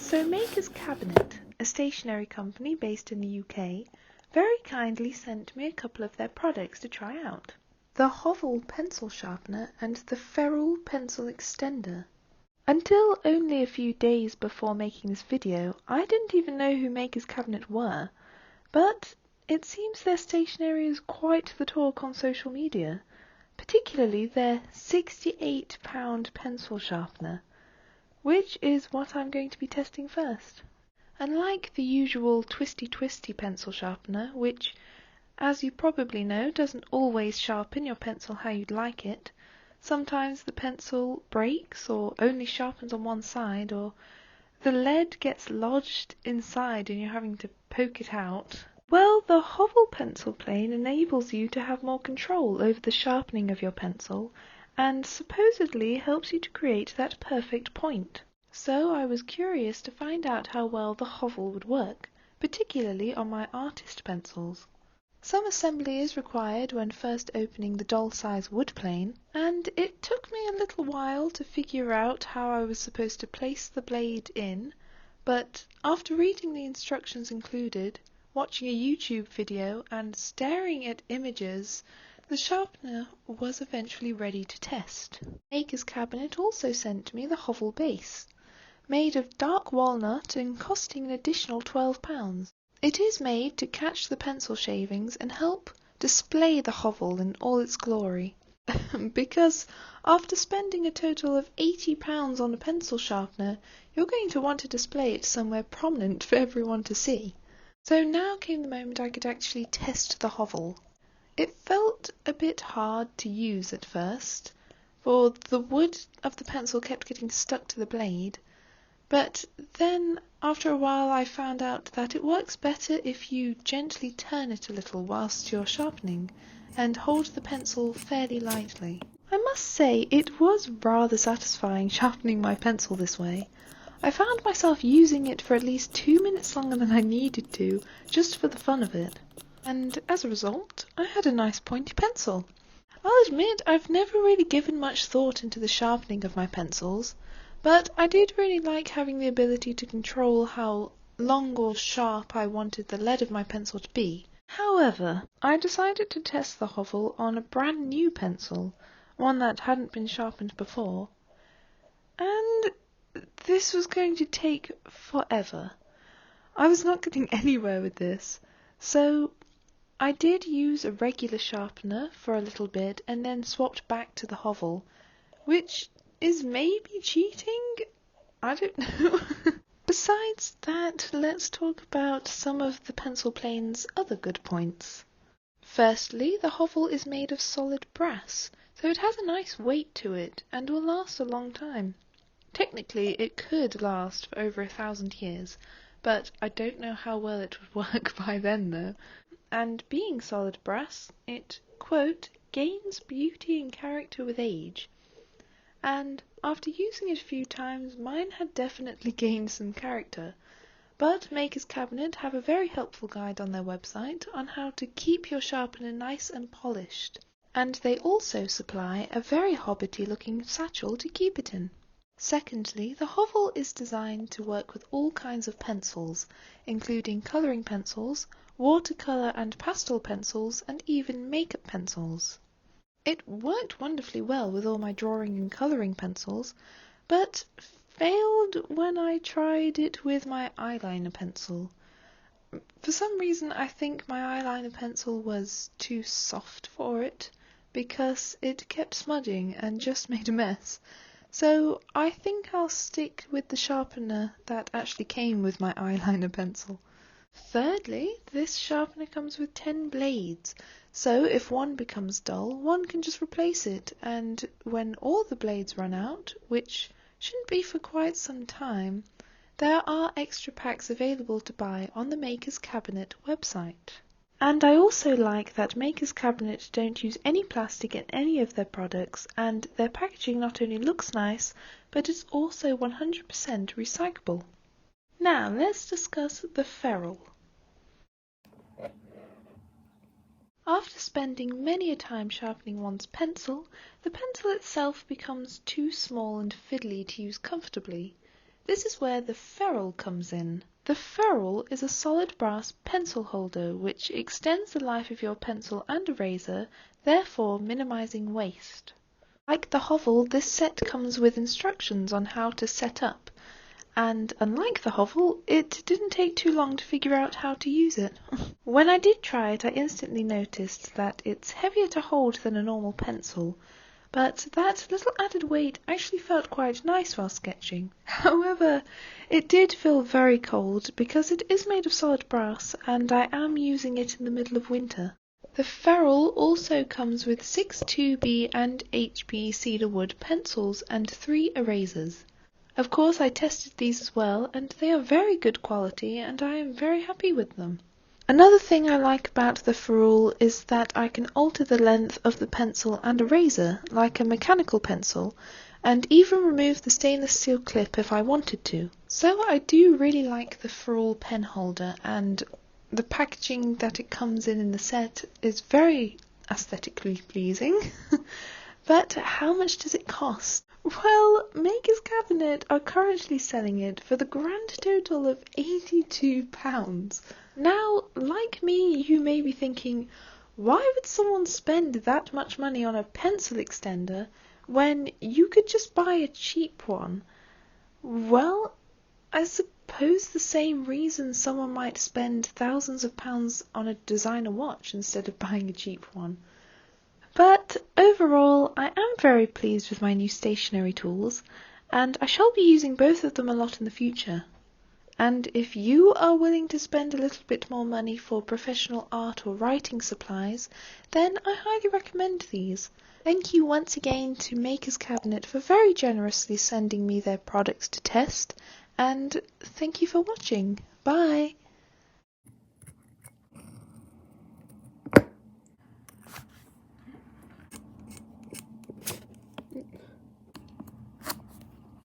So Makers Cabinet, a stationery company based in the UK, very kindly sent me a couple of their products to try out. The Høvel pencil sharpener and the Ferrule pencil extender. Until only a few days before making this video, I didn't even know who Makers Cabinet were, but it seems their stationery is quite the talk on social media, particularly their £68 pencil sharpener, which is what I'm going to be testing first. Unlike the usual twisty pencil sharpener, which, as you probably know, doesn't always sharpen your pencil how you'd like it, sometimes the pencil breaks or only sharpens on one side, or the lead gets lodged inside and you're having to poke it out. Well, the Høvel pencil plane enables you to have more control over the sharpening of your pencil and supposedly helps you to create that perfect point. So I was curious to find out how well the Høvel would work, particularly on my artist pencils. Some assembly is required when first opening the doll-size wood plane, and it took me a little while to figure out how I was supposed to place the blade in, but after reading the instructions included, watching a YouTube video and staring at images, the sharpener was eventually ready to test. Makers Cabinet also sent me the Høvel base, made of dark walnut and costing an additional £12. It is made to catch the pencil shavings and help display the Høvel in all its glory. Because after spending a total of £80 on a pencil sharpener, you're going to want to display it somewhere prominent for everyone to see. So now came the moment I could actually test the Høvel. It felt a bit hard to use at first, for the wood of the pencil kept getting stuck to the blade, but then after a while I found out that it works better if you gently turn it a little whilst you're sharpening and hold the pencil fairly lightly. I must say it was rather satisfying sharpening my pencil this way. I found myself using it for at least 2 minutes longer than I needed to, just for the fun of it. And as a result, I had a nice pointy pencil. I'll admit I've never really given much thought into the sharpening of my pencils, but I did really like having the ability to control how long or sharp I wanted the lead of my pencil to be. However, I decided to test the Høvel on a brand new pencil, one that hadn't been sharpened before, and this was going to take forever. I was not getting anywhere with this, so I did use a regular sharpener for a little bit and then swapped back to the Høvel, which is maybe cheating? I don't know. Besides that, let's talk about some of the pencil plane's other good points. Firstly, the Høvel is made of solid brass, so it has a nice weight to it and will last a long time. Technically, it could last for over 1,000 years, but I don't know how well it would work by then though. And being solid brass, it, quote, gains beauty and character with age. And after using it a few times, mine had definitely gained some character. But Makers Cabinet have a very helpful guide on their website on how to keep your sharpener nice and polished. And they also supply a very hobbity looking satchel to keep it in. Secondly, the Høvel is designed to work with all kinds of pencils, including colouring pencils, watercolour and pastel pencils, and even makeup pencils. It worked wonderfully well with all my drawing and colouring pencils, but failed when I tried it with my eyeliner pencil. For some reason I think my eyeliner pencil was too soft for it, because it kept smudging and just made a mess. So I think I'll stick with the sharpener that actually came with my eyeliner pencil. Thirdly, this sharpener comes with 10 blades, so if one becomes dull, one can just replace it, and when all the blades run out, which shouldn't be for quite some time, there are extra packs available to buy on the Makers Cabinet website. And I also like that Makers Cabinet don't use any plastic in any of their products, and their packaging not only looks nice, but it's also 100% recyclable. Now let's discuss the Ferrule. After spending many a time sharpening one's pencil, the pencil itself becomes too small and fiddly to use comfortably. This is where the ferrule comes in. The ferrule is a solid brass pencil holder which extends the life of your pencil and eraser, therefore minimizing waste. Like the Høvel, this set comes with instructions on how to set up, and unlike the Høvel, it didn't take too long to figure out how to use it. When I did try it, I instantly noticed that it's heavier to hold than a normal pencil, but that little added weight actually felt quite nice while sketching. However, it did feel very cold because it is made of solid brass and I am using it in the middle of winter. The ferrule also comes with 6 2B and HB cedarwood pencils and 3 erasers. Of course I tested these as well and they are very good quality and I am very happy with them. Another thing I like about the ferrule is that I can alter the length of the pencil and eraser like a mechanical pencil, and even remove the stainless steel clip if I wanted to. So I do really like the ferrule pen holder, and the packaging that it comes in the set is very aesthetically pleasing. But how much does it cost? Well, Makers Cabinet are currently selling it for the grand total of £82. Now, like me, you may be thinking, why would someone spend that much money on a pencil extender when you could just buy a cheap one? Well, I suppose the same reason someone might spend thousands of pounds on a designer watch instead of buying a cheap one. But overall, I am very pleased with my new stationery tools, and I shall be using both of them a lot in the future. And if you are willing to spend a little bit more money for professional art or writing supplies, then I highly recommend these. Thank you once again to Makers Cabinet for very generously sending me their products to test, and thank you for watching. Bye!